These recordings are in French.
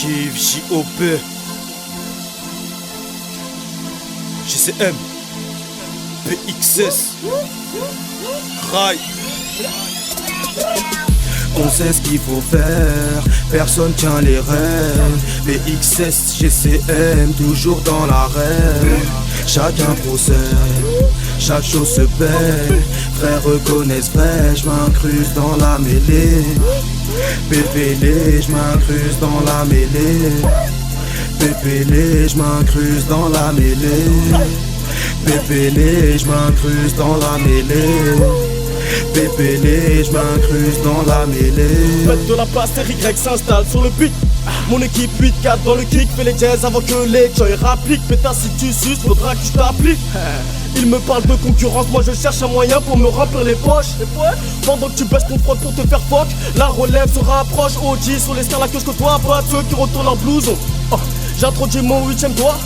kiffe, J.O.P. GCM, PXS, Rai. On sait ce qu'il faut faire, personne tient les rênes. PXS, GCM, toujours dans l'arène. Chacun procède, chaque chose se paie. Frères reconnaissent vrai, j'm'incruste dans la mêlée. Pépélé, j'm'incruste dans la mêlée. Pépélé, j'm'incruste dans la mêlée. Pépélé, j'm'incruste dans la mêlée. Pépélé, j'm'incruste dans la mêlée. Faites de la passe, Y s'installe sur le beat. Mon équipe 8-4 dans le kick, fait les jazz avant que les joy rappliquent. Pétasse si tu suces, faudra que je t'applique. Il me parle de concurrence, moi je cherche un moyen pour me remplir les poches. Pendant que tu baisses ton front pour te faire fuck, la relève se rapproche. OG sur les stars là que je côtoie, pas ceux qui retournent leur blouson. J'introduis mon 8ème doigt.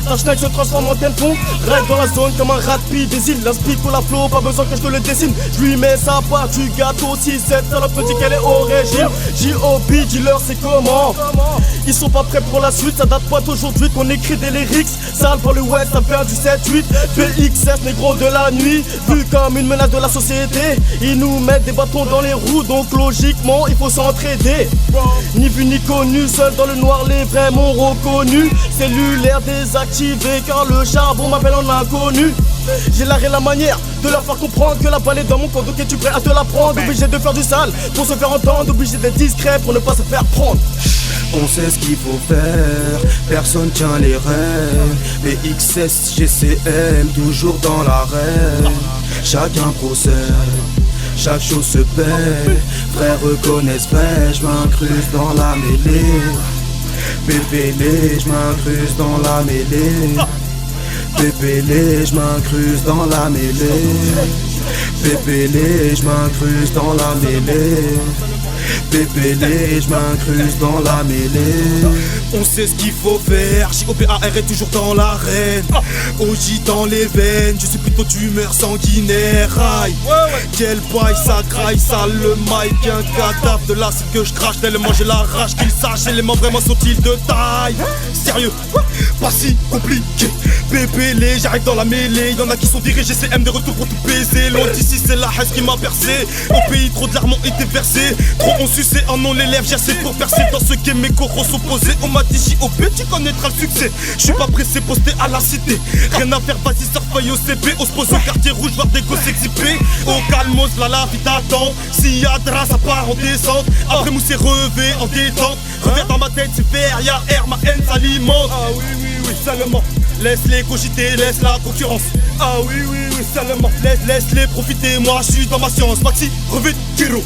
Ta schneck se transforme en tenton. Rêve dans la zone comme un rapide des îles. L'inspire pour la flow, pas besoin que je te le dessine. Je lui mets sa part du gâteau. Si cette salope me dit qu'elle est au régime, J.O.B. dis-leur c'est comment. Ils sont pas prêts pour la suite, ça date pas d'aujourd'hui qu'on écrit des lyrics. Sale pour le West, ça fait du 7-8. PXS, négro de la nuit, vu comme une menace de la société. Ils nous mettent des bâtons dans les roues, donc logiquement il faut s'entraider. Ni vu ni connu, seul dans le noir, les vrais m'ont reconnu. Cellulaire désactivé, car le charbon m'appelle en inconnu. J'ai l'art et la manière de leur faire comprendre que la balle est dans mon compte, donc es-tu prêt à te la prendre? Obligé de faire du sale pour se faire entendre, obligé d'être discret pour ne pas se faire prendre. On sait ce qu'il faut faire, personne tient les rênes. PXS, GCM, toujours dans l'arène. Chacun procède, chaque chose se paie. Frères reconnaissent vrai, j'm'incruste dans la mêlée. Pépélé, j'm'incruste dans la mêlée. Pépélé, j'm'incruste dans la mêlée. Pépélé, j'm'incruste dans la mêlée. Pépélé, j'm'incruste dans la mêlée. On sait ce qu'il faut faire, J.O.P.A.R est toujours dans l'arène. OJ dans les veines, je suis plutôt d'humeur sanguinaire. Aïe, quel bail, ça graille, ça le mic. Un cadavre de l'acide que je crache, tellement j'ai la rage qu'il sache. Éléments vraiment sont-ils de taille? Sérieux, pas si compliqué. Pépélé, j'arrive dans la mêlée. Y'en a qui sont virés, GCM de retour pour tout baiser. Loin d'ici, c'est la haine qui m'a percé. Au pays, trop de larmes ont été versées. Trop ont sucé un nom les lèvres, j'ai assez pour percer. Dans ce game, mes coraux s'opposaient. On m'a dit J.O.P, tu connaîtras le succès. Je suis pas pressé, posté à la cité. Rien à faire, vas-y, surfeuille au CP. On se pose au quartier rouge, voir des gosses exhibés. Au calmos, la vie t'attend. S'il y a de ça part en descente. Après, mousse est relevé en détente. Revers dans ma tête, c'est vert, y'a air, ma haine s'alimente. Ah oui, oui, oui, seulement. Laisse-les cogiter, laisse la concurrence. Ah oui, oui, oui, seulement. Laisse-les profiter, moi je suis dans ma science. Maxi, revêt, Kiro,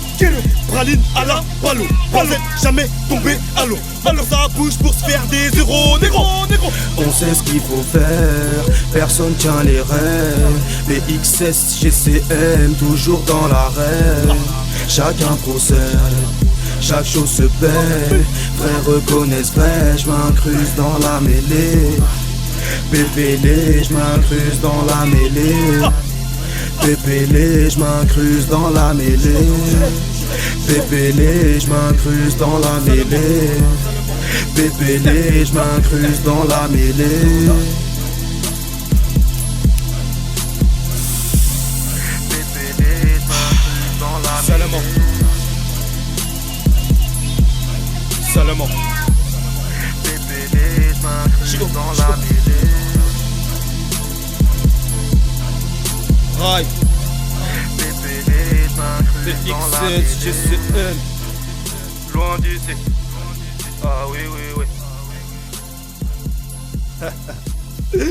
praline à la palo. Pas jamais tomber à l'eau. Alors ça bouge pour se faire des euros, négro. On sait ce qu'il faut faire, personne tient les rênes. PXS, GCM, toujours dans l'arène. Chacun procède, chaque chose se paie. Frères reconnaissent vrai, j'm'incruste dans la mêlée. Pépélé, j'm'incruste dans la mêlée. Pépélé, j'm'incruste dans la mêlée. Pépélé, j'm'incruste dans la mêlée. Pépélé, j'm'incruste dans la mêlée. Pépélé, j'm'incruste dans la mêlée. Seulement. Pépélé, j'm'incruste dans la mêlée. Rai, Pépélé, j'm'incruste dans la mêlée. PXS, GCM. Loin d'ici. Ah oui, oui, oui.